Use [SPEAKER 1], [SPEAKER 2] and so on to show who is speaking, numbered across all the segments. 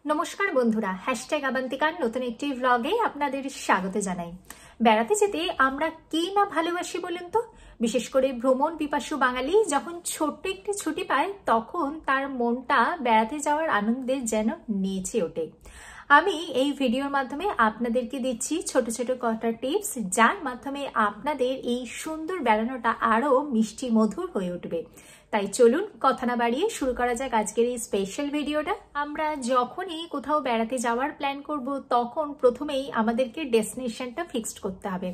[SPEAKER 1] নমস্কার বন্ধুরা, হ্যাশট্যাগ আবান্তিকার নতুন একটি ভ্লগে আপনাদের স্বাগত জানাই। বেড়াতে যেতে আমরা কে না ভালোবাসি বলুন তো। বিশেষ করে ভ্রমণ পিপাসু বাঙালি যখন ছোট্ট একটি ছুটি পায় তখন তার মনটা বেড়াতে যাওয়ার আনন্দে যেন নেচে ওঠে। আমি এই ভিডিওর মাধ্যমে আপনাদেরকে দিচ্ছি ছোট ছোট কটা টিপস, যার মাধ্যমে আপনাদের এই সুন্দর বেড়ানোটা আরো মিষ্টি মধুর হয়ে উঠবে। তাই চলুন কথা না বাড়িয়ে শুরু করা যাক আজকের এই স্পেশাল ভিডিওটা। আমরা যখনই কোথাও বেড়াতে যাওয়ার প্ল্যান করব তখন প্রথমেই আমাদেরকে ডেস্টিনেশনটা ফিক্সড করতে হবে।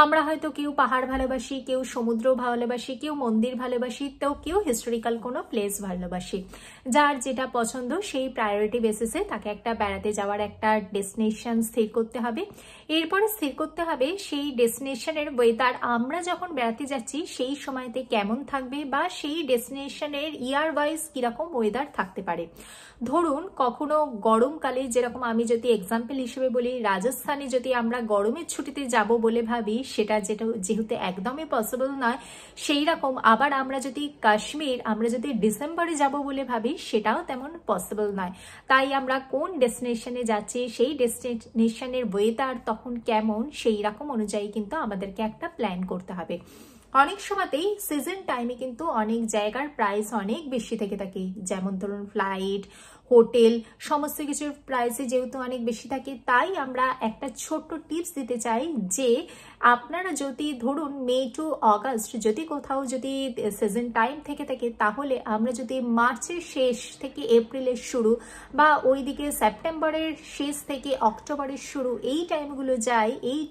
[SPEAKER 1] আমরা হয়তো কেউ পাহাড় ভালোবাসি, কেউ সমুদ্র ভালোবাসি, কেউ মন্দির ভালোবাসি, তো কেউ হিস্টোরিক্যাল কোনো প্লেস ভালোবাসি। যার যেটা পছন্দ সেই প্রায়োরিটি বেসিসে তাকে একটা বেড়াতে যাওয়ার একটা ডেস্টিনেশন স্থির করতে হবে। এরপরে স্থির করতে হবে সেই ডেস্টিনেশনের ওয়েদার আমরা যখন বেড়াতে যাচ্ছি সেই সময়তে কেমন থাকবে, বা সেই ডেস্টিনেশনের ইয়ার ওয়াইজ কিরকম ওয়েদার থাকতে পারে। ধরুন কখনো গরমকালে, যেরকম আমি যদি এক্সাম্পল হিসেবে বলি, রাজস্থানে যদি আমরা গরমের ছুটিতে যাব বলে ভাবি, সেটা যেহেতু একদমই পসিবল নয়, সেই রকম আবার আমরা যদি কাশ্মীর আমরা যদি ডিসেম্বরে যাব বলে ভাবি, সেটাও তেমন পসিবল নয়। তাই আমরা কোন ডেস্টিনেশনে যাচ্ছি, সেই ডেস্টিনেশনের ওয়েদার তখন কেমন, সেই রকম অনুযায়ী কিন্তু আমাদেরকে একটা প্ল্যান করতে হবে। অনেক সময়তেই সিজন টাইমে কিন্তু অনেক জায়গার প্রাইস অনেক বেশি থেকে থাকে, যেমন ধরুন ফ্লাইট, হোটেল, সমস্ত কিছুর প্রাইসে যেহেতু অনেক বেশি থাকে, তাই আমরা একটা ছোট্ট টিপস দিতে চাই যে আপনারা যদি ধরুন মে টু অগাস্ট যদি কোথাও যদি সিজন টাইম থেকে থাকে, তাহলে আমরা যদি মার্চের শেষ থেকে এপ্রিলের শুরু, বা ওইদিকে সেপ্টেম্বরের শেষ থেকে অক্টোবরের শুরু, এই টাইমগুলো যাই, এই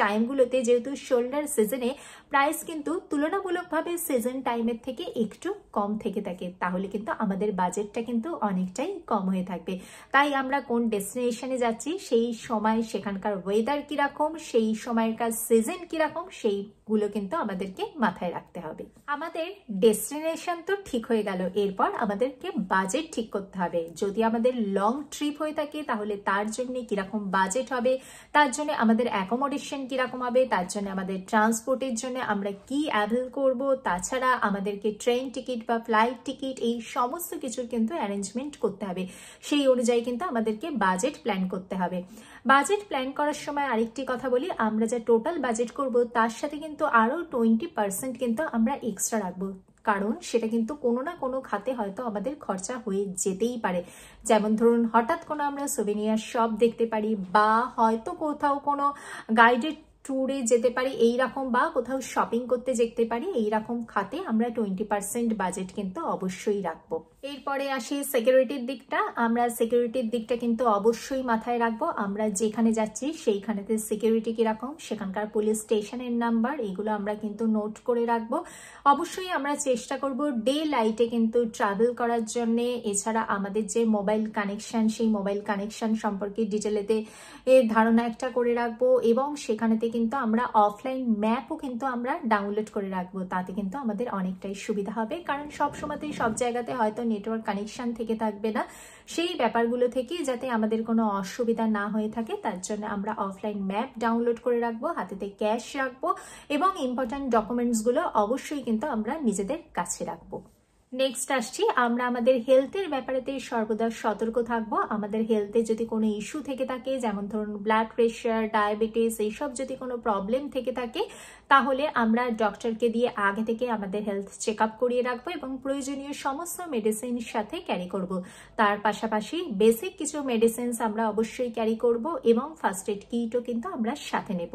[SPEAKER 1] টাইমগুলোতে যেহেতু শোল্ডার সিজনে প্রাইস কিন্তু তুলনামূলকভাবে সিজন টাইমের থেকে একটু কম থেকে থাকে, তাহলে কিন্তু আমাদের বাজেটটা কিন্তু অনেকটাই কম হয়ে থাকবে। তাই আমরা কোন ডেস্টিনেশনে যাচ্ছি সেই সময় সেখানকার ওয়েদার কিরকম, সেই সময়কার সিজন কিরকম, সেইগুলো কিন্তু আমাদেরকে মাথায় রাখতে হবে। আমাদের ডেস্টিনেশন তো ঠিক হয়ে গেল, এরপর আমাদেরকে বাজেট ঠিক করতে হবে। যদি আমাদের লং ট্রিপ হয়ে থাকে তাহলে তার জন্য কিরকম বাজেট হবে, তার জন্য আমাদের অ্যাকোমোডেশন কিরকম হবে, তার জন্য আমাদের ট্রান্সপোর্টের জন্য আমরা কি অ্যাভেল করব, তাছাড়া আমাদেরকে ট্রেন টিকিট বা ফ্লাইট টিকিট এই সমস্ত কিছুর কিন্তু অ্যারেঞ্জমেন্ট করতে হবে। সেই অনুযায়ী কিন্তু আমাদেরকে বাজেট প্ল্যান করতে হবে। বাজেট প্ল্যান করার সময় আরেকটি কথা বলি, আমরা যা টোটাল বাজেট করব তার সাথে কিন্তু আরো 20% কিন্তু আমরা এক্সট্রা রাখবো, কারণ সেটা কিন্তু কোনো না কোনো খাতে হয়তো আমাদের খরচা হয়ে যেতেই পারে। যেমন ধরুন হঠাৎ কোনো আমরা সোভেনিয়ার শপ দেখতে পারি, বা হয়তো কোথাও কোনো গাইডেড ট্যুরে যেতে পারি এইরকম, বা কোথাও শপিং করতে যেতে পারি, এইরকম খাতে আমরা 20% বাজেট কিন্তু অবশ্যই রাখবো। এরপরে আসি সিকিউরিটির দিকটা। আমরা সিকিউরিটির দিকটা কিন্তু অবশ্যই মাথায় রাখবো। আমরা যেখানে যাচ্ছি সেইখানেতে সিকিউরিটি কিরকম, সেখানকার পুলিশ স্টেশনের নাম্বার, এগুলো আমরা কিন্তু নোট করে রাখবো। অবশ্যই আমরা চেষ্টা করব ডে লাইটে কিন্তু ট্রাভেল করার জন্য। এছাড়া আমাদের যে মোবাইল কানেকশন, সেই মোবাইল কানেকশন সম্পর্কে ডিটেলেতে ধারণা একটা করে রাখবো, এবং সেখানেতে কিন্তু আমরা অফলাইন ম্যাপও কিন্তু আমরা ডাউনলোড করে রাখবো। তাতে কিন্তু আমাদের অনেকটাই সুবিধা হবে, কারণ সব সময়তেই সব জায়গাতে হয়তো নেটওয়ার্ক কানেকশন থেকে থাকবে না। সেই ব্যাপারগুলো থেকে যাতে আমাদের কোনো অসুবিধা না হয়ে থাকে, তার জন্য আমরা অফলাইন ম্যাপ ডাউনলোড করে রাখবো, হাতেতে ক্যাশ রাখবো, এবং ইম্পর্টেন্ট ডকুমেন্টসগুলো অবশ্যই কিন্তু আমরা নিজেদের কাছে রাখবো। নেক্সট আসছি, আমরা আমাদের হেলথের ব্যাপারেতে সর্বদা সতর্ক থাকবো। আমাদের হেলথে যদি কোনো ইস্যু থেকে থাকে, যেমন ধরুন ব্লাড প্রেশার, ডায়াবেটিস, এইসব যদি কোনো প্রবলেম থেকে থাকে, তাহলে আমরা ডক্টরকে দিয়ে আগে থেকে আমাদের হেলথ চেক আপ করিয়ে রাখবো, এবং প্রয়োজনীয় সমস্ত মেডিসিন সাথে ক্যারি করব। তার পাশাপাশি বেসিক কিছু মেডিসিনস আমরা অবশ্যই ক্যারি করব, এবং ফার্স্ট এড কিটও কিন্তু আমরা সাথে নেব।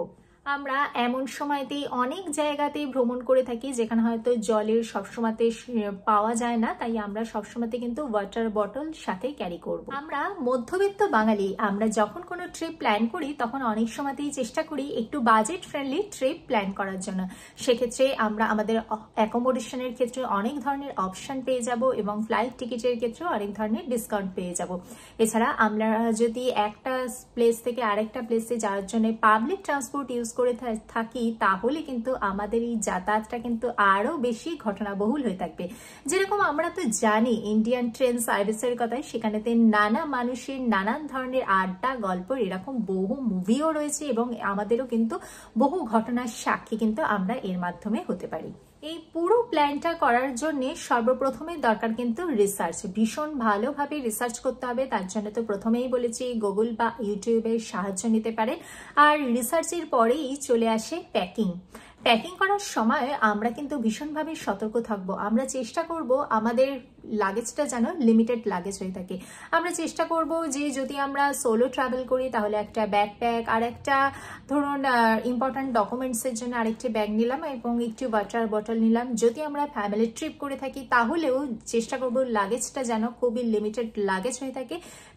[SPEAKER 1] আমরা এমন সময়তেই অনেক জায়গাতেই ভ্রমণ করে থাকি যেখানে হয়তো জলের সবসময়তে পাওয়া যায় না, তাই আমরা সবসময়তে কিন্তু ওয়াটার বটল সাথে ক্যারি করব। আমরা মধ্যবিত্ত বাঙালি, আমরা যখন কোনো ট্রিপ প্ল্যান করি তখন অনেক সময়তেই চেষ্টা করি একটু বাজেট ফ্রেন্ডলি ট্রিপ প্ল্যান করার জন্য। সেক্ষেত্রে আমরা আমাদের অ্যাকোমোডেশনের ক্ষেত্রে অনেক ধরনের অপশন পেয়ে যাব, এবং ফ্লাইট টিকিটের ক্ষেত্রেও অনেক ধরনের ডিসকাউন্ট পেয়ে যাব। এছাড়া আমরা যদি একটা প্লেস থেকে আরেকটা প্লেসে যাওয়ার জন্য পাবলিক ট্রান্সপোর্ট ইউজ করে থাকি, তাহলে কিন্তু আমাদের এই যাতায়াতটা কিন্তু আরো বেশি ঘটনাবহুল হয়ে থাকবে। যেরকম আমরা তো জানি ইন্ডিয়ান ট্রেন সার্ভিসের কথা, সেখানেতে নানা মানুষের নানান ধরনের আড্ডা গল্প, এরকম বহু মুভিও রয়েছে, এবং আমাদেরও কিন্তু বহু ঘটনার সাক্ষী কিন্তু আমরা এর মাধ্যমে হতে পারি। এই পুরো প্ল্যানটা করার জন্য সর্বপ্রথমে দরকার কিন্তু রিসার্চ, ভীষণ ভালোভাবে রিসার্চ করতে হবে। তার জন্য তো প্রথমেই বলেছি গুগল বা ইউটিউবের সাহায্য নিতে পারে। আর রিসার্চের পরেই চলে আসে প্যাকিং করার সময় আমরা কিন্তু ভীষণভাবে সতর্ক থাকব। আমরা চেষ্টা করব আমাদের লাগেজটা যেন লিমিটেড লাগেজ হয়ে থাকে। আমরা চেষ্টা করব যে যদি আমরা সোলো ট্রাভেল করি তাহলে একটা ব্যাকপ্যাক আর একটা ধরুন ইম্পর্ট্যান্ট ডকুমেন্টসের জন্য আরেকটি ব্যাগ নিলাম এবং একটি ওয়াটার বটল নিলাম। যদি আমরা ফ্যামিলি ট্রিপ করে থাকি তাহলেও চেষ্টা করব লাগেজটা যেন খুবই লিমিটেড লাগেজ হয়ে থাকে,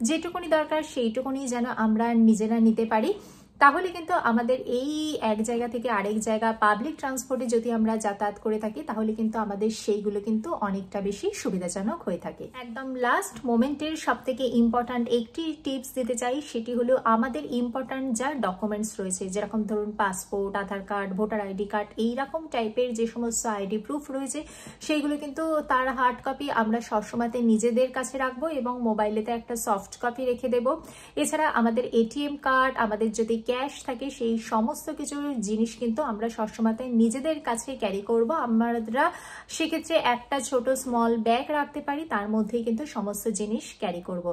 [SPEAKER 1] যেটুকুনি দরকার সেইটুকুনি যেন আমরা নিজেরা নিতে পারি। তাহলে কিন্তু আমাদের এই এক জায়গা থেকে আরেক জায়গা পাবলিক ট্রান্সপোর্টে যদি আমরা যাতায়াত করে থাকি তাহলে কিন্তু আমাদের সেইগুলো কিন্তু অনেকটা বেশি সুবিধাজনক হয়ে থাকে। একদম লাস্ট মোমেন্টের সব থেকে ইম্পর্ট্যান্ট একটি টিপস দিতে চাই, সেটি হলো আমাদের ইম্পর্ট্যান্ট যা ডকুমেন্টস রয়েছে, যেরকম ধরুন পাসপোর্ট, আধার কার্ড, ভোটার আইডি কার্ড, এইরকম টাইপের যে সমস্ত আইডি প্রুফ রয়েছে সেইগুলো কিন্তু তার হার্ড কপি আমরা সবসময়তে নিজেদের কাছে রাখবো এবং মোবাইলেতে একটা সফট কপি রেখে দেবো। এছাড়া আমাদের এটিএম কার্ড, আমাদের যদি ক্যাশ থাকে, সেই সমস্ত কিছু জিনিস কিন্তু আমরা সবসময় নিজেদের কাছে ক্যারি করব। আমরা সেক্ষেত্রে একটা ছোট স্মল ব্যাগ রাখতে পারি, তার মধ্যেই কিন্তু সমস্ত জিনিস ক্যারি করব।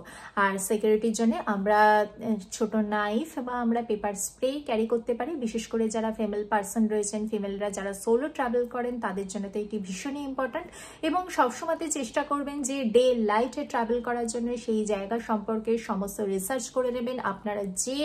[SPEAKER 1] আর সিকিউরিটির জন্য আমরা ছোট নাইফ বা আমরা পেপার স্প্রে ক্যারি করতে পারি। বিশেষ করে যারা ফিমেল পার্সন রয়েছেন, ফিমেলরা যারা সোলো ট্রাভেল করেন তাদের জন্য তো এটি ভীষণই ইম্পর্ট্যান্ট। এবং সবসময় চেষ্টা করবেন যে ডে লাইটে ট্রাভেল করার জন্য সেই জায়গা সম্পর্কে সমস্ত রিসার্চ করে নেবেন। আপনারা যে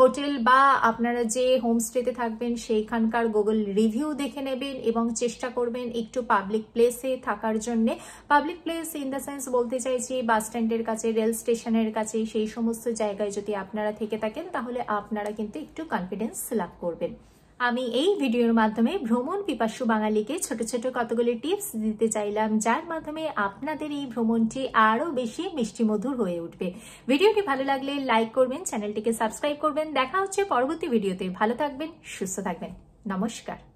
[SPEAKER 1] হোটেল বা আপনারা যে হোমস্টেতে থাকবেন সেইখানকার গুগল রিভিউ দেখে নেবেন এবং চেষ্টা করবেন একটু পাবলিক প্লেসে থাকার জন্য। Public place in the sense বলতে চাইছি বাস স্ট্যান্ডের কাছে, রেল স্টেশনের কাছে, সেই সমস্ত জায়গায় যদি আপনারা থেকে থাকেন তাহলে আপনারা কিন্তু একটু কনফিডেন্স লাভ করবেন। আমি এই ভিডিওর মাধ্যমে ভ্রমণ পিপাসু বাঙালিকে ছোট ছোট কতগুলি টিপস দিতে চাইলাম, যার মাধ্যমে আপনাদের এই ভ্রমণটি আরো বেশি মিষ্টিমধুর হয়ে উঠবে। ভিডিওটি ভালো লাগলে লাইক করবেন, চ্যানেলটিকে সাবস্ক্রাইব করবেন। দেখা হচ্ছে পরবর্তী ভিডিওতে। ভালো থাকবেন, সুস্থ থাকবেন। নমস্কার।